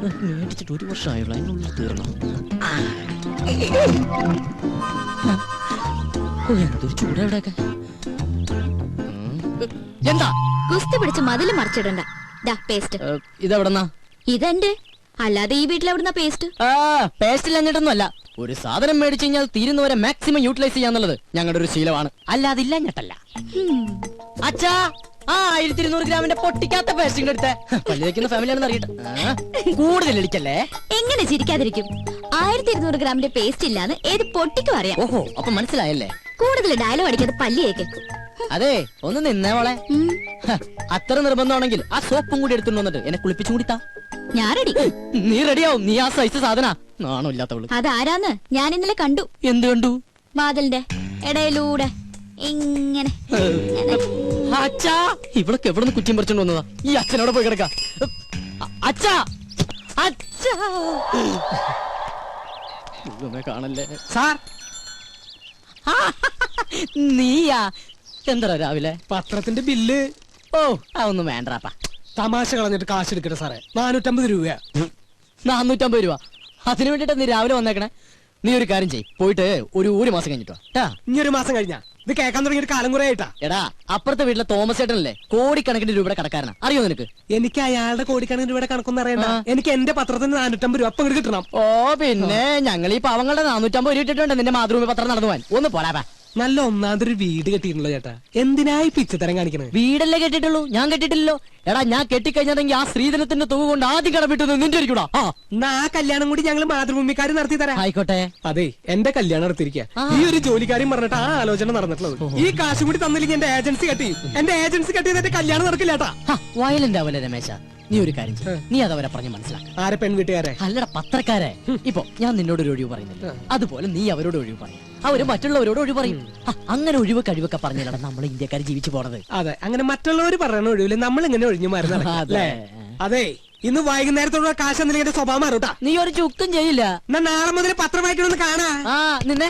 മേടിച്ചിട്ട് 1 വർഷമായുള്ളൂ, അതിനുള്ളിൽ തീർന്നു. എന്തൊരു ചൂടാ ഇവിടെയൊക്കെ. എന്താ കുസ്തി പിടിച്ച് മതില് മറിച്ചിടണ്ട. പേസ്റ്റ് ഇതെവിടെന്നാ? ഇതെന്റെ, അല്ലാതെ ഈ വീട്ടിലെവിടുന്ന പേസ്റ്റ്? പേസ്റ്റ് ഇല്ലാഞ്ഞിട്ടൊന്നും അല്ല, ഒരു സാധനം മേടിച്ചു കഴിഞ്ഞാൽ തീരുന്നവരെ മാക്സിമം യൂട്ടിലൈസ് ചെയ്യാന്നുള്ളത് ഞങ്ങളുടെ ഒരു ശീലമാണ്, അല്ലാതെ ഇല്ലാഞ്ഞിട്ടല്ല. അച്ഛാ, 1200 ഗ്രാമിന്റെ പൊട്ടിക്കാത്ത പേസ്റ്റിംഗ് എടുത്തേ. പള്ളി വയ്ക്കുന്ന ഫാമിലിയാണെന്ന് അറിയട്ടെ. കൂടുതൽ ഇടിക്കല്ലേ. എങ്ങനെ ചിരിക്കാതിരിക്കും? 1200 ഗ്രാമിന്റെ പേസ്റ്റ് ഇല്ലാന്ന് ഏത് പൊട്ടിക്കും അറിയാം. ഓഹോ, അപ്പൊ മനസ്സിലായല്ലേ. കൂടുതൽ ഡയലോഗ് അടിക്കാതെ പല്ലിയേക്ക്. അതെ, ഒന്ന് നിന്നേ മോളെ. അത്ര നിർബന്ധമാണെങ്കിൽ ആ സോപ്പും കൂടി എടുത്തുകൊണ്ട് വന്നിട്ട് എന്നെ കുളിപ്പിച്ചും കൂടി താ. ഞാൻ റെഡി. നീ റെഡിയാവും, നീ ആ സൈസ് സാധന. നാണോ ഇല്ലാത്തവള്. അതാരാന്ന് ഞാൻ ഇന്നലെ കണ്ടു. എന്ത് കണ്ടു? വാതിലിന്റെ ഇടയിലൂടെ ഇങ്ങനെ. അച്ഛാ, ഇവളൊക്കെ എവിടെ നിന്ന് കുറ്റിയും പറിച്ചോണ്ട് വന്നതാ? ഈ അച്ഛനോട് പോയി കിടക്ക. അച്ഛാ, അച്ഛാ, കാണല്ലേ സാർ. നീയാ? എന്താ രാവിലെ പത്രത്തിന്റെ ബില്ല്? ഓ, അതൊന്നും വേണ്ടാപ്പാ. തമാശ കളഞ്ഞിട്ട് കാശ് എടുക്കട്ടെ സാറേ. 450 രൂപ. 450 രൂപ? അതിനു വേണ്ടിട്ട് നീ രാവിലെ വന്നേക്കണേ. നീ ഒരു കാര്യം ചെയ്യ്, പോയിട്ട് ഒരു മാസം കഴിഞ്ഞിട്ടോ. ഇനി 1 മാസം കഴിഞ്ഞാ? ഇത് കേൾക്കാൻ തുടങ്ങിയ കാലം കുറെ ആയിട്ടാ. എടാ, അപ്പുറത്തെ വീട്ടിലെ തോമസ് ചേട്ടനല്ലേ കോടിക്കണക്കിന് രൂപയുടെ കടക്കാരനാ, അറിയോ നിനക്ക്? എനിക്ക് അയാളുടെ കോടിക്കണക്കിന് രൂപയുടെ കണക്കൊന്നും അറിയണ്ട. എനിക്ക് എന്റെ പത്രത്തിന് 450 രൂപ അപ്പം ഇങ്ങോട്ട് കിട്ടണം. ഓ പിന്നെ, ഞങ്ങൾ ഈ പാവങ്ങളുടെ 450 രൂപ ഇട്ടിട്ടുണ്ട് നിന്റെ മാതൃഭൂമി പത്രം നടന്നു പോവാൻ. ഒന്ന് പോരാ. നല്ല ഒന്നാമതൊരു വീട് കെട്ടിയിട്ടുള്ള ചേട്ടാ. എന്തിനായി പിച്ചത്തരം കാണിക്കണത്? വീടല്ലേ കെട്ടിട്ടുള്ളൂ, ഞാൻ കെട്ടിട്ടില്ലല്ലോ. എടാ, ഞാൻ കെട്ടിക്കഴിഞ്ഞതെങ്കിൽ ആ സ്ത്രീധനത്തിന്റെ തുക കൊണ്ട് ആദ്യം കടമിട്ടത് നിന്റെ ഇരിക്കൂടാ. ആ കല്യാണം കൂടി ഞങ്ങൾ മാതൃഭൂമിക്കാര് നടത്തി തരാം. ആയിക്കോട്ടെ. അതെ, എന്റെ കല്യാണം നടത്തിയിരിക്കുക. ഈ ഒരു ജോലിക്കാരും പറഞ്ഞിട്ട് ആ ആലോചന നടന്നിട്ടുള്ളത്. ഈ കാശ് കൂടി തന്നില്ലെങ്കിൽ എന്റെ ഏജൻസി കെട്ടി. എന്റെ ഏജൻസി കെട്ടിയത് എന്റെ കല്യാണം നടക്കില്ലാട്ടാ. വയലന്റ് ആവല്ലേ രമേശ. നീ ഒരു കാര്യം ചെയ്യ്, നീ അതവരെ പറഞ്ഞ് മനസ്സിലാക്ക. ആരെ? പെൺവീട്ടുകാരെ? അല്ലട, പത്രക്കാരെ. ഇപ്പൊ ഞാൻ നിന്നോട് ഒരു ഒഴിവ് പറയുന്നില്ല, അതുപോലെ നീ അവരോട് ഒഴിവ് പറയും, അവര് മറ്റുള്ളവരോട് ഒഴിവ് പറയും. അങ്ങനെ ഒഴിവ് കഴിവൊക്കെ പറഞ്ഞില്ലടാ നമ്മൾ ഇന്ത്യക്കാർ ജീവിച്ചു പോണത്. അതെ, അങ്ങനെ മറ്റുള്ളവർ പറയണ ഒഴിവില്ല, നമ്മൾ ഇങ്ങനെ ഒഴിഞ്ഞു മാറുന്നല്ലേ. അതെ, ഇന്ന് വൈകുന്നേരത്തോടെ കാശ് എന്തെങ്കിലും സ്വഭാവം മാറൂട്ടാ. നീ ഒരു ചുക്കും ചെയ്യില്ല. നാളെ മുതൽ പത്രം വായിക്കണമെന്ന് കാണാ. നിന്നെ.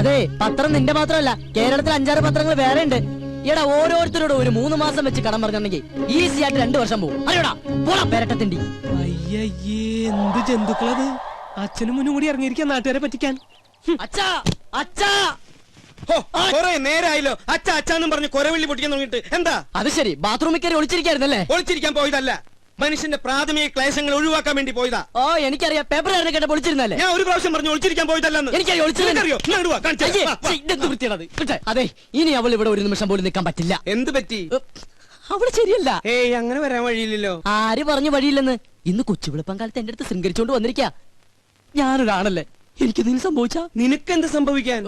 അതെ, പത്രം നിന്റെ മാത്രമല്ല, കേരളത്തിൽ 5-6 പത്രങ്ങൾ വേറെ ഉണ്ട്. എടാ, ഓരോരുത്തരോട് ഒരു 3 മാസം വെച്ച് കടം പറഞ്ഞിട്ടുണ്ടെങ്കിൽ ഈസി ആയിട്ട് 2 വർഷം പോകും. അറിയോടാ, പോടാ പേരട്ടത്തിണ്ടി. അയ്യയ്യേ, എന്ത് ജന്തുക്കളത്. അച്ഛനും മുന്നും കൂടി ഇറങ്ങിയിരിക്കാൻ നാട്ടുകാരെ പറ്റിക്കാൻ. അച്ഛാ, അച്ഛാ, നേരായല്ലോ അച്ഛാ അച്ഛാന്നും പറഞ്ഞ് കൊരവെള്ളി പൊട്ടിക്കാൻ തുടങ്ങിട്ട്. എന്താ അത് ശരി, ബാത്റൂമിൽ കയറി ഒളിച്ചിരിക്കായിരുന്നല്ലേ? ഒളിച്ചിരിക്കാൻ പോയതല്ല, മനുഷ്യന്റെ പ്രാഥമിക ക്ലേശങ്ങൾ ഒഴിവാക്കാൻ വേണ്ടി പോയതാ. ഓ, എനിക്കറിയാം, പേപ്പർ കേട്ട പൊളിച്ചിരുന്നല്ലേ. ഞാൻ ഒരു പ്രാവശ്യം പറഞ്ഞു ഒളിച്ചിരിക്കാൻ പോയതല്ലെന്ന്. എനിക്കറിയോ? അതെ, ഇനി അവൾ ഇവിടെ ഒരു നിമിഷം പോലും നിൽക്കാൻ പറ്റില്ല. എന്ത് പറ്റി? അവള് ശരിയല്ല. ഏയ്, അങ്ങനെ വരാൻ വഴിയില്ലല്ലോ. ആര് പറഞ്ഞു വഴിയില്ലെന്ന്? ഇന്ന് കൊച്ചുവിളപ്പം കാലത്ത് എന്റെ അടുത്ത് ശൃംഗരിച്ചോണ്ട് വന്നിരിക്കാ. ഞാനൊരാണല്ലേ, എനിക്ക് നീ സംഭവിച്ചാ? നിനക്കെന്ത് സംഭവിക്കാൻ?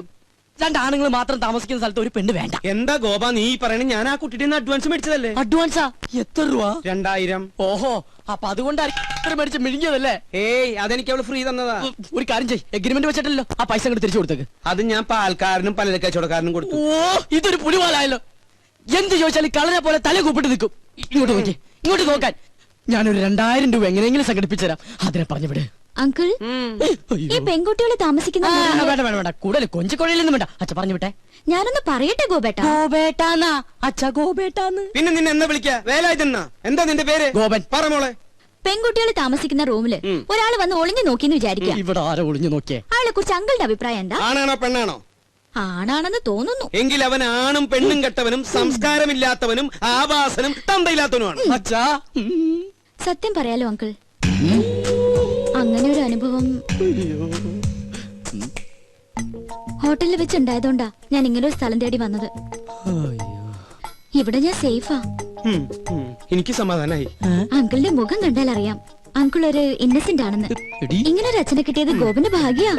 2 ആണുങ്ങൾ മാത്രം താമസിക്കുന്ന സ്ഥലത്ത് ഒരു പെണ്ണ് വേണ്ട. എന്താ ഗോപ നീ പറയണേ? ഞാൻ ആ കുട്ടിയുടെ അഡ്വാൻസ് മേടിച്ചതല്ലേ. അഡ്വാൻസാ? എത്ര രൂപ? 2000. ഓഹോ, അപ്പൊ അതുകൊണ്ടാണ് മേടിച്ച് മിഴുങ്ങിയതല്ലേ? ഏയ്, അതെനിക്ക് അവള് ഫ്രീ തന്നതാ. ഒരു കാര്യം ചെയ്യ്, എഗ്രിമെന്റ് വെച്ചിട്ടല്ലോ ആ പൈസ അങ്ങോട്ട് തിരിച്ചു കൊടുത്തേക്ക്. അത് ഞാൻ പാൽക്കാരനും പലചരക്ക് കച്ചവടക്കാരനും കൊടുത്തു. ഓ, ഇതൊരു പുലിവാലായല്ലോ. എന്ത് ചോദിച്ചാലും കളനെ പോലെ തല കൂപ്പിട്ട് നിൽക്കും. ഇങ്ങോട്ട് നോക്കി, ഇങ്ങോട്ട് നോക്കാൻ. ഞാനൊരു 2000 രൂപ എങ്ങനെയെങ്കിലും സംഘടിപ്പിച്ചു തരാം. അതിനെ പറഞ്ഞു വിട്. അങ്കിൾ, ഈ പെൺകുട്ടികളെ താമസിക്കുന്ന വേണ്ട വേണ്ട വേണ്ട, കൂടുതൽ കൊഞ്ചിക്കൊഴയിലൊന്നും വേണ്ട. അച്ഛ പറഞ്ഞു വിട്ടെ. ഞാനൊന്ന് പറയട്ടെ ഗോപേട്ട. ഗോപേട്ടാന്നാ? അച്ഛ ഗോപേട്ടാന്ന്. പിന്നെ നിന്നെ എന്താ വിളിക്കാ? വേലായുധനാ? എന്താ നിന്റെ പേര്? ഗോപൻ. പറ മോളെ. പെൺകുട്ടികളെ താമസിക്കുന്ന റൂമില് ഒരാള് വന്ന് ഒളിഞ്ഞു നോക്കിന്ന് വിചാരിക്കാം. ഇവിടെ ആരോ ഒളിഞ്ഞു നോക്കിയേ? ആളെ കുറിച്ച് അങ്കിളുടെ അഭിപ്രായം എന്താ? ആണാണോ പെണ്ണാണോ? ആണാണെന്ന് തോന്നുന്നു. എങ്കിൽ അവൻ ആണും പെണ്ണും കെട്ടവനും സംസ്കാരമില്ലാത്തവനും ആവാസനും തന്തയില്ലാത്തവനുമാണ്. അച്ഛാ, സത്യം പറയാലോ അങ്കിൾ, അങ്ങനെ ഒരു അനുഭവം ഹോട്ടലിൽ വെച്ചുണ്ടായതുകൊണ്ടാ ഞാൻ ഇങ്ങനെ ഒരു സ്ഥലം തേടി വന്നത്. ഇവിടെ ഞാൻ സേഫാ. എനിക്ക് സമാധാനായി. അങ്കിളിന്റെ മുഖം കണ്ടാൽ അറിയാം അങ്കിൾ ഒരു ഇന്നസെന്റ് ആണെന്ന്. ഇങ്ങനെ ഒരു അച്ഛനെ കിട്ടിയത് ഗോപന്റെ ഭാഗ്യാ.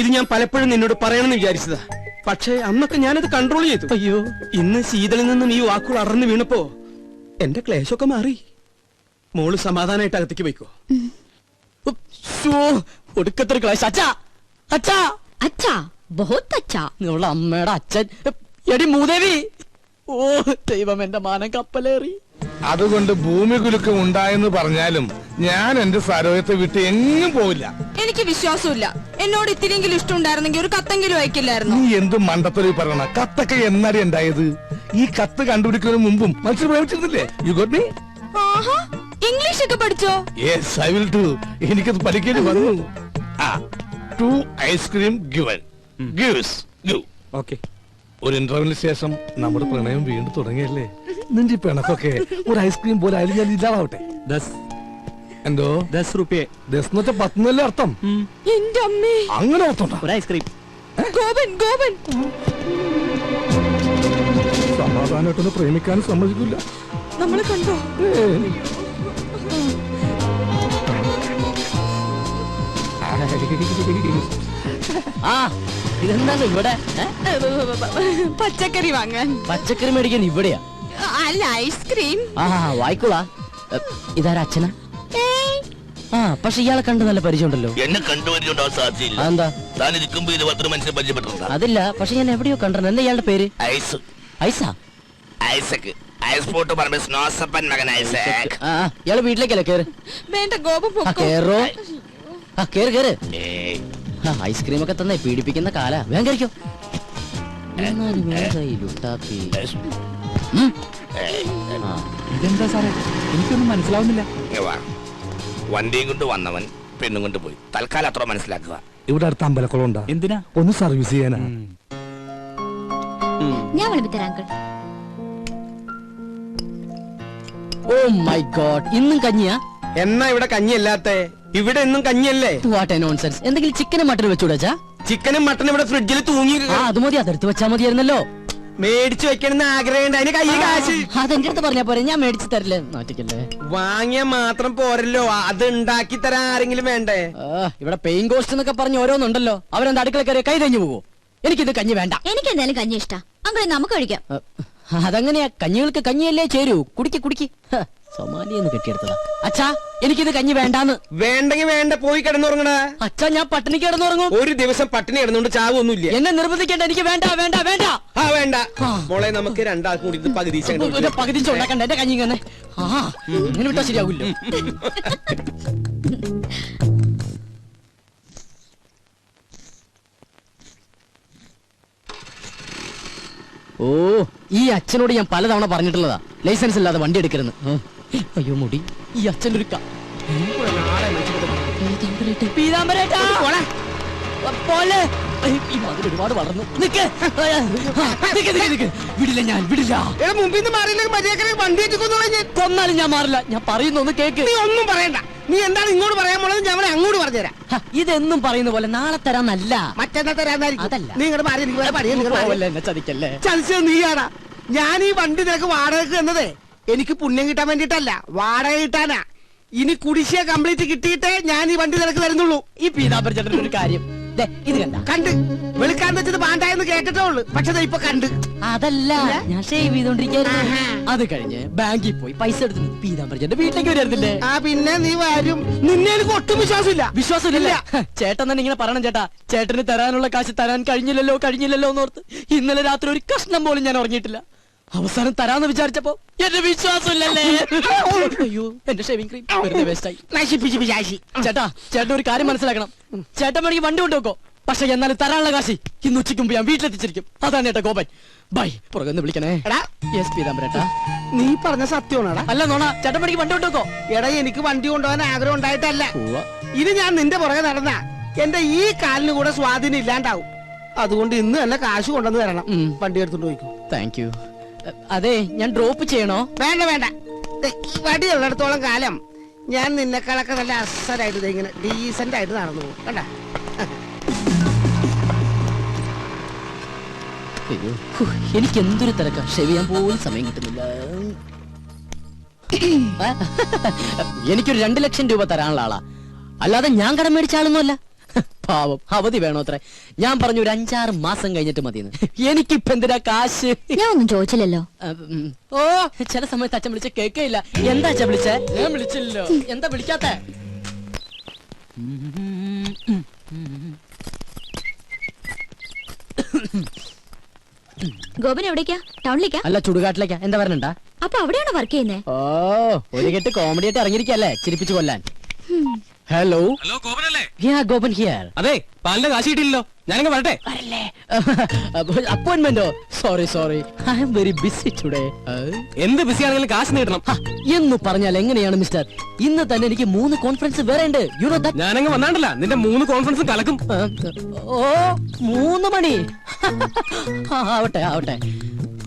ഇത് ഞാൻ പലപ്പോഴും നിന്നോട് പറയണമെന്ന് വിചാരിച്ചതാ, പക്ഷേ അന്നൊക്കെ ഞാനത് കൺട്രോൾ ചെയ്തു. അയ്യോ, ഇന്ന് ശീതളിൽ നിന്നും ഈ വാക്കുകൾ അറന്നു വീണപ്പോ എന്റെ ക്ലേശമൊക്കെ മാറി. മോള് സമാധാനായിട്ട് അകത്തേക്ക് പോയിക്കോ. ഒടുക്കത്തൊരു ക്ലേശം. അച്ഛാ, അച്ഛാ, അച്ഛാ, ബഹുത്ത് അച്ഛാ. നിങ്ങളുടെ അമ്മയുടെ അച്ഛൻ. എടി മൂദേവി. ഓ ദൈവം, എന്റെ മാനം കപ്പലേറി. അതുകൊണ്ട് ഭൂമി കുലുക്കം ഉണ്ടായെന്ന് പറഞ്ഞാലും ഞാൻ എന്റെ സരോജത്തെ വിട്ട് എങ്ങും പോവില്ല. എനിക്ക് വിശ്വാസമില്ല. എന്നോട് ഇത്തിരിയെങ്കിലും ഇഷ്ടം ഉണ്ടായിരുന്നെങ്കിൽ ഒരു കത്തെങ്കിലും അയക്കില്ലായിരുന്നു. നീ എന്ത് മണ്ടത്തൊരു പറയണ? കത്തൊക്കെ എന്നാടി ഉണ്ടായത്? ഈ കത്ത് കണ്ടുപിടിക്കുന്നതിന് മുമ്പും മനസ്സിൽ പ്രേമിച്ചിരുന്നില്ലേ? You got me? ആഹാ, ഇംഗ്ലീഷ് ഒക്കെ പഠിച്ചോ? Yes I will do. എനിക്കത് പഠിക്കേണ്ടി വന്നു. 2 ice cream given. Gives give. Okay. ഒരു ഇന്റർവ്യൂവിന് ശേഷം നമ്മുടെ പ്രണയം വീണ്ടും തുടങ്ങിയല്ലേ? നിന്റെ പിണക്കൊക്കെ ഒരു ഐസ്ക്രീം പോലെ ആയാലും ഞാൻ ഇല്ലാതാവട്ടെ. 10 എന്തോ 10 റുപ്യ. 10 10 അർത്ഥം. എന്റെ അമ്മേ. അങ്ങനെ ഓർത്തോണ്ട. ഒരു ഐസ്ക്രീം. ഗോപൻ ഗോപൻ. സമാധാനമായിട്ടൊന്ന് പ്രേമിക്കാൻ സമ്മതിക്കില്ല. നമ്മളെ കണ്ടോ? ആ ഇതെന്താണ് ഇവിടെ? പച്ചക്കറി വാങ്ങാൻ. പച്ചക്കറി മേടിക്കാൻ ഇവിടെയാ? അല്ല, ഐസ്ക്രീം. ആ വായിക്കോളാ. ഇതാരാ അച്ഛനാ? ആ പക്ഷെ ഇയാളെ കണ്ട് നല്ല പരിചയമുണ്ടല്ലോ. എന്നെ കണ്ടുപരിചയമുണ്ടോ? സാധ്യയില്ല. അതെന്താ? താൻ ഇരിക്കുമ്പോ 20 മനുഷ്യരെ പരിചയപ്പെട്ടിട്ടുണ്ടോ? അതില്ല, പക്ഷെ ഞാൻ എവിടെയോ കണ്ടിരുന്നു. എന്താ ഇയാളുടെ പേര്? ഐസ്. ഐസാ? ഐസക്. ഐസ് പോട്ട് പറമ്പ് സ്നോസപ്പൻ മകൻ ഐസക്. ആ ഇയാള് വീട്ടിലേക്കല്ലേ? കേറ്. വേണ്ട ഗോപൻ ആ പൊക്കോ. കേറോ. ആ കേറ് കേറ്. ഏയ്, ഐസ്ക്രീം ഒക്കെ തന്നെ പീഡിപ്പിക്കുന്ന കാല. വേഗം കഴിക്കോ. ഇതെന്താ സാറേ? എനിക്കൊന്നും മനസ്സിലാവുന്നില്ല. ഇങ്ങ് വാ. വണ്ടിയും കൊണ്ട് വന്നവൻ പെണ്ണും കൊണ്ട് പോയി. തൽക്കാലം അത്ര മനസ്സിലാക്കുക. ഇവിടെ അടുത്ത് അമ്പലക്കുളം ഉണ്ടാ? എന്തിനാ? ഒന്ന് സർവീസ് ചെയ്യാനാ. ഞാൻ വിളിപ്പിത്തരാം അങ്കിൾ. ഓ മൈ ഗോഡ്, ഇന്നും കഞ്ഞിയാ? എന്നാ ഇവിടെ കഞ്ഞിയല്ലാത്ത? ഇവിടെ എന്നും കഞ്ഞിയല്ലേ? What A nonsense. എന്തെങ്കിലും ചിക്കനും മട്ടനും വെച്ചുകൂടാ? ചിക്കനും മട്ടനും ഇവിടെ ഫ്രിഡ്ജിൽ തൂങ്ങി ആ അത് മതി, അതെടുത്ത് വെച്ചാ മതിയായിരുന്നല്ലോ. മേടിച്ചു വെക്കണമെന്ന് ആഗ്രഹമുണ്ട്. അതിന് കയ്യിൽ കാശ്. അതെന്റെ അടുത്ത് പറഞ്ഞാ പോരെ, ഞാൻ മേടിച്ചു തരില്ലേ. നാട്ടിക്കല്ലേ. വാങ്ങിയ മാത്രം പോരല്ലോ, അത് ഉണ്ടാക്കി തരാൻ ആരെങ്കിലും വേണ്ടേ? ഇവിടെ പെയിൻ കോസ്റ്റ് എന്നൊക്കെ പറഞ്ഞ് ഓരോന്നുണ്ടല്ലോ. അവരെന്താ അടുക്കള കയറി കൈ തഞ്ഞു പോവോ? എനിക്കിത് കഞ്ഞി വേണ്ട. എനിക്ക് എന്തായാലും കഞ്ഞി ഇഷ്ടാ. അങ്കിളെ നമുക്ക് കഴിക്കാം. അതങ്ങനെയാ, കഞ്ഞികൾക്ക് കഞ്ഞിയല്ലേ ചേരൂ. കുടിക്ക് കുടിക്ക്. സൊമാലിയെന്ന് കെട്ടിയെടുത്തതാ. അച്ഛാ എനിക്കിത് കഞ്ഞി വേണ്ടാന്ന്. വേണ്ടെങ്കിൽ വേണ്ട, പോയി കിടന്നുറങ്ങണ. അച്ഛാ ഞാൻ പട്ടിണി കിടന്നുറങ്ങും. ഒരു ദിവസം പട്ടിണി കിടന്നുകൊണ്ട് ചാവൊന്നുമില്ല. എന്നെ നിർബന്ധിക്കേണ്ട. എനിക്ക് വേണ്ട വേണ്ട വേണ്ട. ആ വേണ്ട മോളെ, നമുക്ക് രണ്ടാൾക്കും കൂടി ഇത് പകുതി പകുതി ഉണ്ടാക്കണ്ട. എന്റെ കഞ്ഞി ഇങ്ങനെ ഇങ്ങനെ വിട്ടാ ശരിയാവില്ലോ. ഓ ഈ അച്ഛനോട് ഞാൻ പലതവണ പറഞ്ഞിട്ടുള്ളതാ, ലൈസൻസ് ഇല്ലാതെ വണ്ടി എടുക്കരുന്ന്. അയ്യോ മുടി. ഈ അച്ഛനൊരു ഒരുപാട് വളർന്നു. വിടില്ല, ഞാൻ വിടില്ല. മുമ്പിൽ നിന്ന് മാറിയില്ലെങ്കിൽ മര്യാദ വണ്ടി കൊന്നാലും ഞാൻ മാറില്ല. ഞാൻ പറയുന്ന ഒന്ന് കേക്ക്. നീ ഒന്നും പറയണ്ട. നീ എന്താണ് ഇങ്ങോട്ട് പറയാൻ പോണത്? ഞാൻ അവനെ അങ്ങോട്ട് പറഞ്ഞുതരാം. ഇതെന്നും പറയുന്ന പോലെ നാളെ തരാന്നല്ല, മറ്റന്നാ തരാന്നായിരിക്കും. അതല്ല. നീ ഇങ്ങോട്ട് മാറി. എനിക്ക് പണിയുണ്ട്. എന്നെ ചതിക്കല്ലേ. ചതിച്ചത് നീയാടാ. ഞാൻ ഈ വണ്ടി നിനക്ക് വാടകയ്ക്ക് എന്നതേ എനിക്ക് പുണ്യം കിട്ടാൻ വേണ്ടിട്ടല്ല, വാടക കിട്ടാനാ. ഇനി കുടിശ്ശിക കംപ്ലീറ്റ് കിട്ടിയിട്ടേ ഞാൻ ഈ വണ്ടി നിനക്ക് തരുന്നുള്ളൂ. ഈ പീതാംബര ചേട്ടൻ ഒരു കാര്യം ഇത് കണ്ട കണ്ട് വെളുക്കാൻ വെച്ചത് പാണ്ടായെന്ന് കേട്ടിട്ടേ ഉള്ളു. പക്ഷെ ഇപ്പൊ കണ്ട്. അതല്ല, ഞാൻ ഷേവ് ചെയ്തോണ്ടിരിക്കുന്നു. അത് കഴിഞ്ഞ് ബാങ്കിൽ പോയി പൈസ എടുത്ത് പീതാംബര ചേട്ടന്റെ വീട്ടിലേക്ക് വരുന്നില്ലേ? ആ പിന്നെ നീ വരും. നിന്നെ എനിക്ക് ഒട്ടും വിശ്വാസമില്ല. വിശ്വാസമില്ല. ചേട്ടൻ തന്നെ ഇങ്ങനെ പറയണം ചേട്ടാ. ചേട്ടന് തരാനുള്ള കാശ് തരാൻ കഴിഞ്ഞില്ലല്ലോ എന്നോർത്ത് ഇന്നലെ രാത്രി ഒരു കഷ്ണം പോലും ഞാൻ ഉറങ്ങിയിട്ടില്ല. അവസാനം തരാന്ന് വിചാരിച്ചപ്പോ എന്റെ വിശ്വാസമില്ലല്ലേ. അയ്യോ എന്റെ ഷേവിംഗ് ക്രീം വെറുതെ വേസ്റ്റായി. ചേട്ടാ ചേട്ടൻ ഒരു കാര്യം മനസ്സിലാക്കണം. ചേട്ടൻ വേണമെങ്കിൽ വണ്ടി കൊണ്ടുവെക്കോ, പക്ഷെ എന്നാലും തരാനുള്ള കാശി ഇന്ന് ഉച്ചയ്ക്ക് മുമ്പ് ഞാൻ വീട്ടിലെത്തിച്ചിരിക്കും. അതാണ് ഏട്ടാ ഗോപൻ. ബൈ. പുറകെ വിളിക്കണേ. പീതാംബരേട്ടാ നീ പറഞ്ഞ സത്യമാണോടാ? അല്ല നോണ. ചേട്ടൻ വേണമെങ്കിൽ വണ്ടി കൊണ്ടുവെക്കോ. എടാ എനിക്ക് വണ്ടി കൊണ്ടുപോകാൻ ആഗ്രഹം ഉണ്ടായിട്ടല്ല. ഇത് ഞാൻ നിന്റെ പുറകെ നടന്ന എന്റെ ഈ കാലിന് കൂടെ സ്വാധീനം ഇല്ലാണ്ടാവും. അതുകൊണ്ട് ഇന്ന് തന്നെ കാശ് കൊണ്ടുവന്ന് തരണം. വണ്ടി എടുത്തോണ്ട് പോയിക്കോ. Thank you. അതെ ഞാൻ ഡ്രോപ്പ് ചെയ്യണോ? വേണ്ട വേണ്ട. ഈ വടി ഉള്ളിടത്തോളം കാലം ഞാൻ നിന്നെക്കാളൊക്കെ നല്ല അസലായിട്ട് ഇങ്ങനെ ഡീസന്റ് ആയിട്ട് നടന്നു പോകും. കണ്ട എനിക്ക് എന്തൊരു തിരക്കാ. ഷെവ് ചെയ്യാൻ പോലും സമയം കിട്ടുന്നില്ല. എനിക്കൊരു 2 ലക്ഷം രൂപ തരാനുള്ള ആളാ, അല്ലാതെ ഞാൻ കടം മേടിച്ച ആളൊന്നുമല്ല. പാവം അവധി വേണോ അത്ര. ഞാൻ പറഞ്ഞു ഒരു 5-6 മാസം കഴിഞ്ഞിട്ട് മതിയെന്ന്. എനിക്കിപ്പ എന്തിനാ കാശ്? ഞാൻ ഒന്നും ചോദിച്ചില്ലല്ലോ. ഓ ചില സമയത്ത് അച്ഛൻ വിളിച്ച കേൾക്കയില്ല. എന്താ അച്ഛൻ വിളിച്ചേ? ഞാൻ വിളിച്ചില്ലല്ലോ. എന്താ വിളിക്കാത്ത? ഗോപൻ എവിടേക്കാ? ടൗണിലേക്കാ? അല്ല ചുടുകാട്ടിലേക്കാ. എന്താ പറഞ്ഞണ്ടാ? അപ്പൊ അവിടെയാണോ വർക്ക് ചെയ്യുന്നേ? ഓ ഒരു കെട്ട് കോമഡി ആയിട്ട് ഇറങ്ങിയിരിക്കല്ലേ ചിരിപ്പിച്ചു കൊല്ലാൻ. Hello Gopan here. അതെ പാലിന്റെ കാശ് കിട്ടിയില്ലല്ലോ. ഞാനങ്ങ് വരട്ടെ. അപ്പോയിന്റ്മെന്റോ? Sorry I am very busy today. എന്ത് ബിസി ആണെങ്കിലും കാശ് നീട്ടണം. എന്ന് പറഞ്ഞാൽ എങ്ങനെയാണ് മിസ്റ്റർ? ഇന്ന് തന്നെ എനിക്ക് 3 കോൺഫറൻസ് വേറെ ഉണ്ട്. You know that. ഞാനങ്ങ് വന്നാണ്ടല്ല നിന്റെ 3 കോൺഫറൻസും കലക്കും. ഓ 3 മണി. ആവട്ടെ.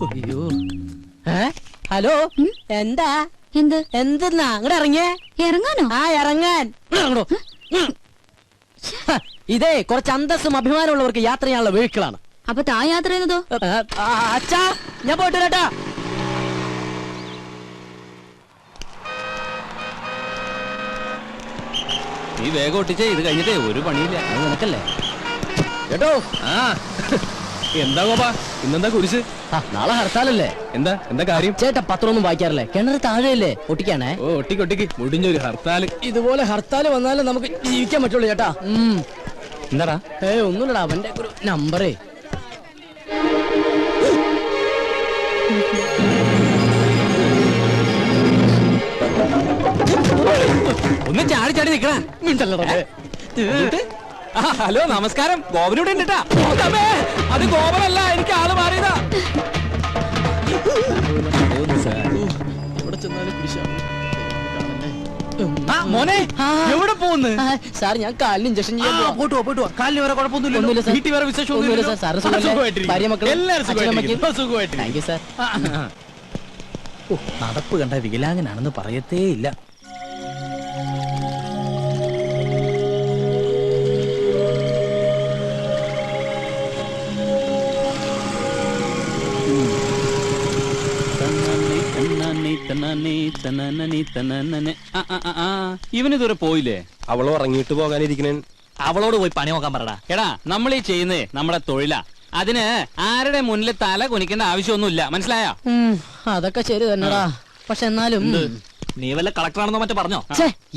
അയ്യോ. ഹലോ, എന്താ? എന്തെന്നാ അങ്ങോട്ട് ഇറങ്ങിയേ? ഇറങ്ങാനോ? ഇറങ്ങാൻ. ഇതേ കുറച്ച് അന്തസ്സും അഭിമാനമുള്ളവർക്ക് യാത്ര ചെയ്യാനുള്ള വെഹിക്കിളാണ്. അപ്പൊ താ യാത്ര ചെയ്യുന്നതോ? അച്ഛാ, ഞാൻ പോയിട്ട് വരാട്ടാ. നീ വേഗം ഒട്ടിച്ചേ, ഇത് കഴിഞ്ഞിട്ടേ ഒരു പണിയില്ല. അത് നിനക്കല്ലേ കേട്ടോ? എന്താ ഗോപാ, ഇന്നെന്താ കുരിശ്? നാളെ ഹർത്താലല്ലേ? എന്താ കാര്യം? ചേട്ടാ പത്രമൊന്നും വായിക്കാറില്ലേ? കിണർ താഴെയല്ലേ? ഒട്ടിക്കാണേ. ഓ ഒട്ടിക്കൊട്ടിക്ക് മുടിഞ്ഞൊരു ഹർത്താല്. ഇതുപോലെ ഹർത്താല് വന്നാലേ നമുക്ക് ജീവിക്കാൻ പറ്റുള്ളൂ ചേട്ടാ. എന്താടാ? ഒന്നുമില്ലടാ, അവന്റെ ഒരു നമ്പറേ. ഒന്ന് ചാടി ചാടി നിക്കണ. ഹലോ നമസ്കാരം, ഗോപനൂടെ ഉണ്ടിട്ടാ. അത് ഗോപനല്ല, എനിക്ക് ആള് മാറിയതാ. മോനെ എവിടെ പോകുന്നു? സാർ ഞാൻ കാലിന് ഇഞ്ചക്ഷൻ ചെയ്യാൻ പോവാ. പോയിട്ട് വാ. കാലിന് വേറെ കുഴപ്പമൊന്നുമില്ലല്ലോ. ഒന്നുമില്ല സാർ. വീട്ടിൽ വേറെ വിശേഷം ഒന്നുമില്ല സാർ. സാറ് സുഖമല്ലേ? സുഖമായിട്ടിരിക്കുന്നു. ഭാര്യ മക്കൾ എല്ലാവരും സുഖമായിട്ടിരിക്കുന്നു. സുഖമായിട്ടിരിക്കുന്നു. Thank you sir. നടപ്പ് കണ്ട വികലാംഗനാണെന്ന് പറയത്തേ ഇല്ല. ഇവനിതുവരെ പോയില്ലേ? അവള് ഉറങ്ങിയിട്ട് പോകാനിരിക്കണേ. അവളോട് പോയി പണി നോക്കാൻ പറടാ. എടാ, നമ്മൾ ഈ ചെയ്യുന്നേ നമ്മുടെ തൊഴിലാ. അതിന് ആരുടെ മുന്നിൽ തല കുനിക്കേണ്ട ആവശ്യമൊന്നുമില്ല, മനസ്സിലായോ? അതൊക്കെ ശരി തന്നെടാ. പക്ഷെ എന്നാലും നീ വല്ല കളക്ടറാണെന്നോ മറ്റോ പറഞ്ഞോ?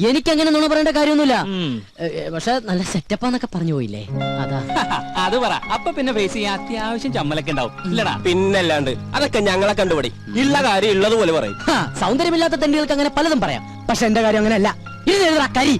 എനിക്ക് അങ്ങനെ നുണ പറയേണ്ട കാര്യമൊന്നുമില്ല. പക്ഷെ നല്ല സെറ്റപ്പാന്നൊക്കെ പറഞ്ഞു പോയില്ലേ, അതാ. അത് പറ. അപ്പൊ പിന്നെ ഫേസ് ചെയ്യാൻ അത്യാവശ്യം ചമ്മലൊക്കെ ഉണ്ടാവും, ഇല്ലടാ? പിന്നല്ലാണ്ട് അതൊക്കെ ഞങ്ങളെ കണ്ടുപിടി. ഉള്ള കാര്യം ഉള്ളതുപോലെ പറയും. സൗന്ദര്യമില്ലാത്ത തെണ്ടികൾക്ക് അങ്ങനെ പലതും പറയാം. പക്ഷെ എന്റെ കാര്യം അങ്ങനെയല്ല. ഇത് എഴുതാ കരി.